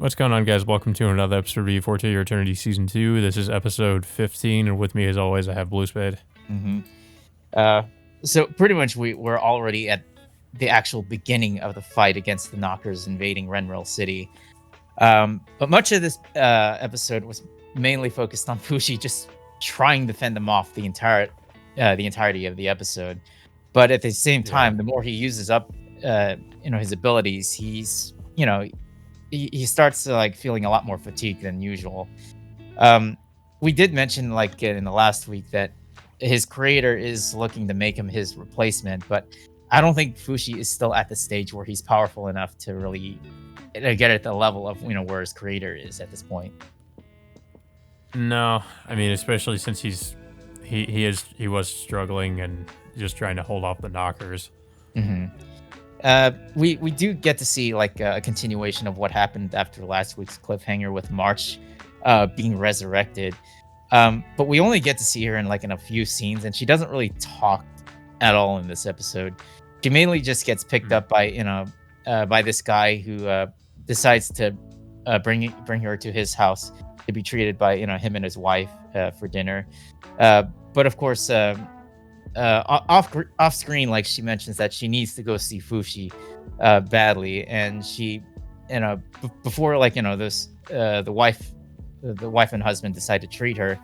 What's going on, guys? Welcome to another episode of E4 Your Eternity Season 2. This is episode 15, and with me, as always, I have Blue Spade. hmm Uh, so pretty much we're already at the actual beginning of the fight against the Knockers invading Renrel City. But much of this episode was mainly focused on Fushi just trying to fend them off the entirety of the episode. But at the same time, the more he uses up his abilities, he starts to like feeling a lot more fatigued than usual. We did mention like in the last week that his creator is looking to make him his replacement, but I don't think Fushi is still at the stage where he's powerful enough to really get at the level of where his creator is at this point. No, I mean, especially since he was struggling and just trying to hold off the Knockers. hmm we do get to see like a continuation of what happened after last week's cliffhanger with March being resurrected. But we only get to see her in a few scenes, and she doesn't really talk at all in this episode. She mainly just gets picked up by by this guy who decides to bring her to his house to be treated by him and his wife for dinner. But of course, off screen, like she mentions that she needs to go see Fushi badly, and she before this the wife and husband decide to treat her.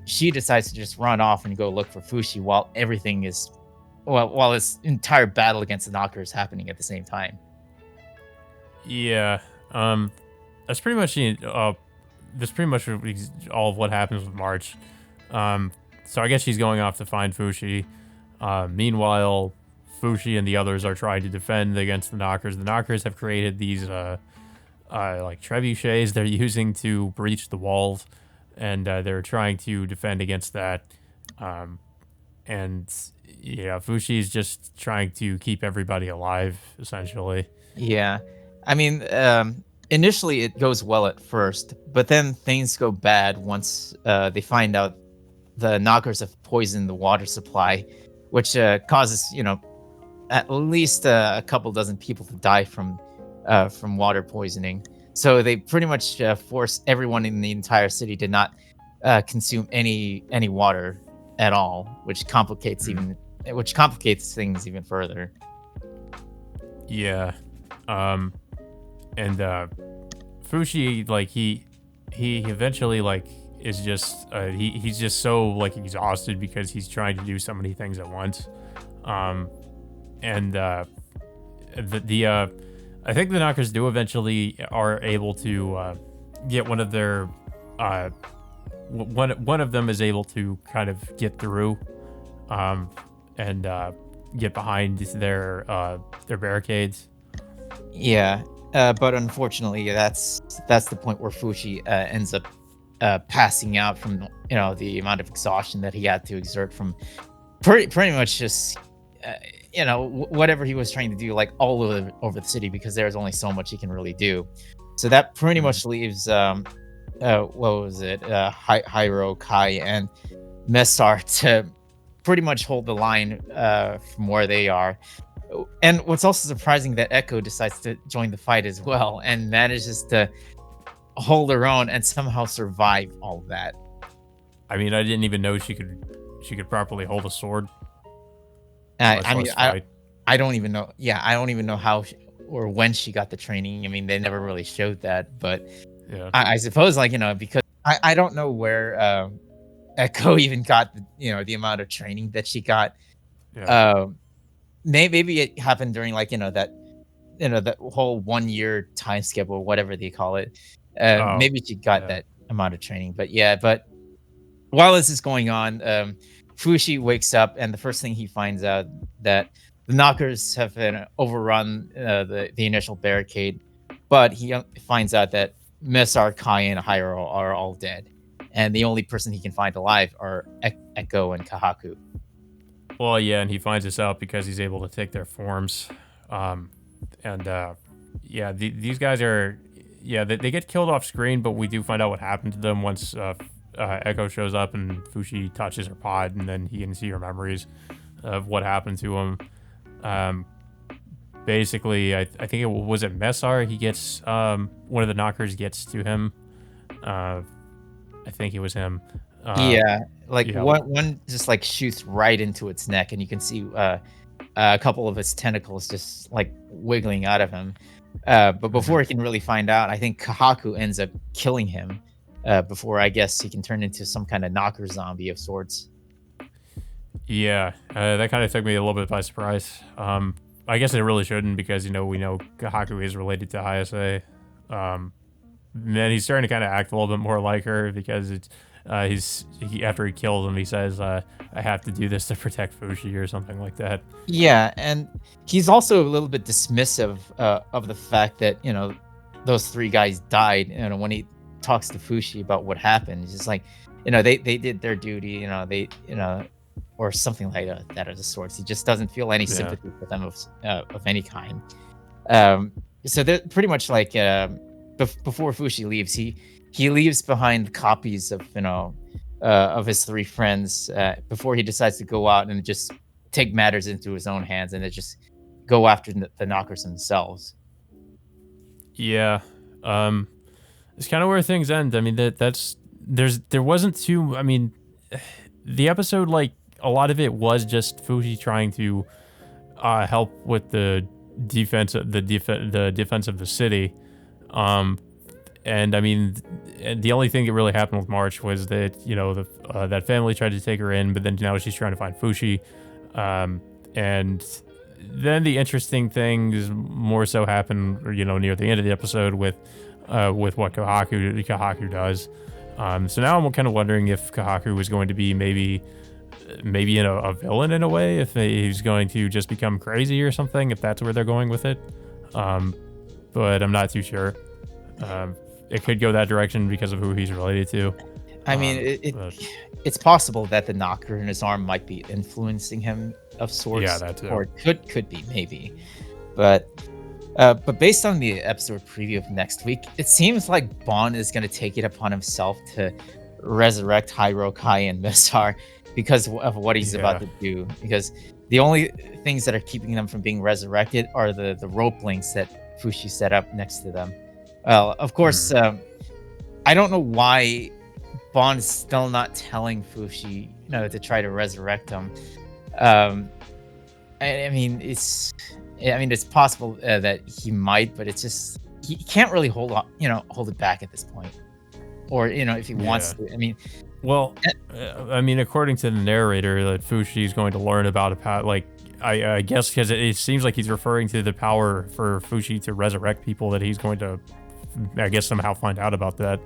She decides to just run off and go look for Fushi while while this entire battle against the Knocker is happening at the same time. Yeah, that's pretty much all of what happens with March. So I guess she's going off to find Fushi. Meanwhile, Fushi and the others are trying to defend against the Knockers. The Knockers have created these like trebuchets they're using to breach the walls, and they're trying to defend against that. And yeah, Fushi's just trying to keep everybody alive, essentially. Yeah, I mean, initially it goes well at first, but then things go bad once they find out the Knockers have poisoned the water supply, which causes at least a couple dozen people to die from water poisoning. So they pretty much force everyone in the entire city to not consume any water at all, which complicates things even further. Yeah, and Fushi, like he eventually is just he's just so exhausted because he's trying to do so many things at once. And I think the Knockers do eventually are able to get one of their one of them is able to kind of get through and get behind their barricades. Yeah, but unfortunately, that's the point where Fushi ends up passing out from the amount of exhaustion that he had to exert from pretty much just whatever he was trying to do, like all over the city, because there's only so much he can really do. So that pretty much leaves what was it, Hyro, Kai, and Messar to pretty much hold the line from where they are. And what's also surprising, that Echo decides to join the fight as well and manages to hold her own and somehow survive all of that. I mean, I didn't even know she could properly hold a sword. I don't even know. Yeah, I don't even know how or when she got the training. I mean, they never really showed that, but yeah, I suppose because I don't know where Echo even got the amount of training that she got. Yeah. Maybe it happened during that whole 1 year time skip or whatever they call it. Maybe she got that amount of training, but while this is going on, Fushi wakes up, and the first thing he finds out that the Knockers have overrun the initial barricade, but he finds out that Messar, Kai, and Hyro are all dead, and the only person he can find alive are Echo and Kahaku. Well, yeah, and he finds this out because he's able to take their forms. These guys are, they get killed off screen, but we do find out what happened to them once Echo shows up and Fushi touches her pod, and then he can see her memories of what happened to him. basically, I think it was it Messar. He gets one of the knockers gets to him. Uh, I think it was him. Uh, Yeah, like yeah. one just like shoots right into its neck, and you can see a couple of its tentacles just like wiggling out of him. But Mhm. before he can really find out, I think Kahaku ends up killing him. Before I guess he can turn into some kind of knocker zombie of sorts. Yeah, that kind of took me a little bit by surprise. I guess it really shouldn't because we know Kahaku is related to Hayase. Um, then he's starting to kind of act a little bit more like her because after he kills him, he says, "I have to do this to protect Fushi" or something like that. Yeah, and he's also a little bit dismissive of the fact that those three guys died. When he talks to Fushi about what happened, he's just like, they did their duty. Or something like that of the sorts. He just doesn't feel any Yeah. sympathy for them of any kind. Um, so they're pretty much like before Fushi leaves, he leaves behind copies of his three friends before he decides to go out and just take matters into his own hands and then just go after the knockers themselves. Yeah. Um, it's kind of where things end. I mean, there wasn't too. I mean, the episode, like a lot of it was just Fuji trying to help with the defense of the city. Um, and I mean, the only thing that really happened with March was that that family tried to take her in, but then now she's trying to find Fushi. And then the interesting things more so happen, near the end of the episode with what Kahaku does. So now I'm kind of wondering if Kahaku was going to be maybe a villain in a way, if he's going to just become crazy or something, if that's where they're going with it. Um, but I'm not too sure. It could go that direction because of who he's related to. I mean, But it's possible that the knocker in his arm might be influencing him of yeah, sorts, that too. or it could be maybe, but based on the episode preview of next week, it seems like Bond is going to take it upon himself to resurrect Hyro, Kai, and Missar because of what he's about Yeah. to do. Because the only things that are keeping them from being resurrected are the rope links that Fushi set up next to them. Well, of course, Mm. I don't know why Bond is still not telling Fushi, to try to resurrect him. Um, I mean, it's possible that he might, but it's just he can't really hold it back at this point, or if he wants Yeah. to. I mean, Well, eh, I mean, according to the narrator, that Fushi is going to learn about a power. Like, I guess because it seems like he's referring to the power for Fushi to resurrect people. That he's going to, I guess, somehow find out about that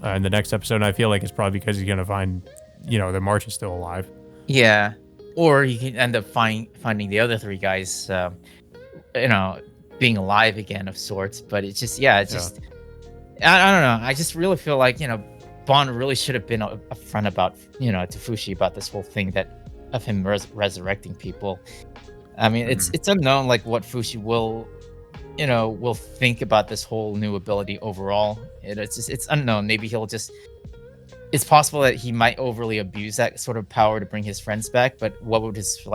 in the next episode. And I feel like it's probably because he's going to find, that March is still alive. yeah, or he can end up finding the other three guys, you know, being alive again of sorts. But it's just, yeah, it's Yeah. just, I don't know. I just really feel like Bond really should have been upfront about to Fushi about this whole thing of him resurrecting people. I mean, Mhm. it's unknown like what Fushi will think about this whole new ability overall. It's unknown. Maybe he'll just. It's possible that he might overly abuse that sort of power to bring his friends back. But what would his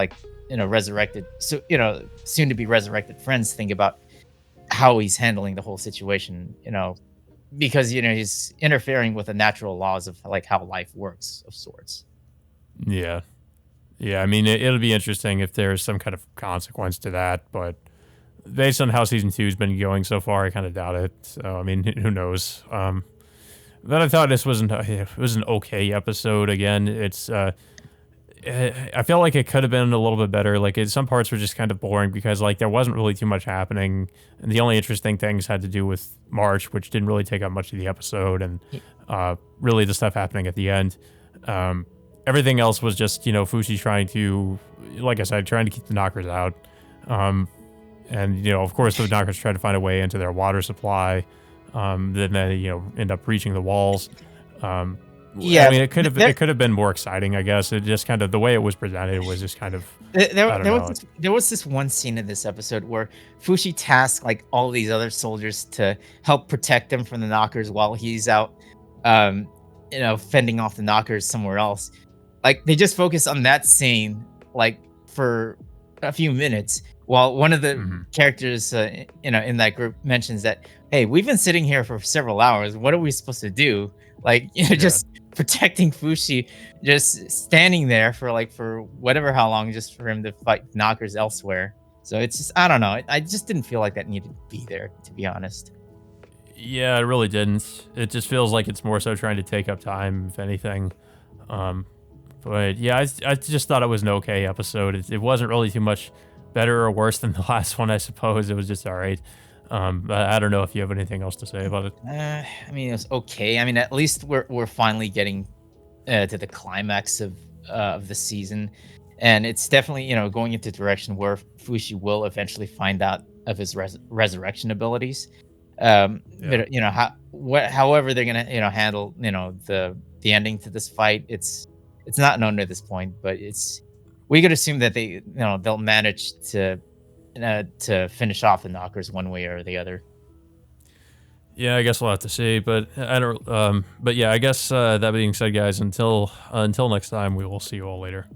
resurrected soon to be resurrected friends think about how he's handling the whole situation? Because he's interfering with the natural laws of like how life works of sorts. Yeah. Yeah. I mean, it'll be interesting if there's some kind of consequence to that, but based on how season two's been going so far, I kind of doubt it. So, I mean, who knows? But I thought this it was an okay episode. Again, I felt like it could have been a little bit better. Like some parts were just kind of boring because like there wasn't really too much happening, and the only interesting things had to do with March, which didn't really take up much of the episode, and really the stuff happening at the end. Everything else was just Fushi trying to, like I said, trying to keep the knockers out. And of course the knockers try to find a way into their water supply. Then they end up breaching the walls. I Yeah, mean, it could have been more exciting, I guess. It just kind of the way it was presented was just kind of I don't know. there was this one scene in this episode where Fushi tasked like all these other soldiers to help protect him from the knockers while he's out, fending off the knockers somewhere else. Like they just focus on that scene like for a few minutes, Well, one of the Hmm. characters, in that group mentions that, "Hey, we've been sitting here for several hours. What are we supposed to do?" Like, Yeah. just protecting Fushi, just standing there for for whatever how long, just for him to fight knockers elsewhere. So it's just, I don't know. I just didn't feel like that needed to be there, to be honest. Yeah, it really didn't. It just feels like it's more so trying to take up time, if anything. Um, but yeah, I just thought it was an okay episode. It wasn't really too much better or worse than the last one, I suppose. It was just all right. I don't know if you have anything else to say about it. I mean, it was okay. I mean, at least we're finally getting to the climax of the season, and it's definitely going into the direction where Fushi will eventually find out of his resurrection abilities. Yeah. But however they're gonna handle the ending to this fight, it's not known at this point. But we could assume that they'll manage to finish off the knockers one way or the other. Yeah, I guess we'll have to see, but I don't. But yeah, I guess that being said, guys, until next time, we will see you all later.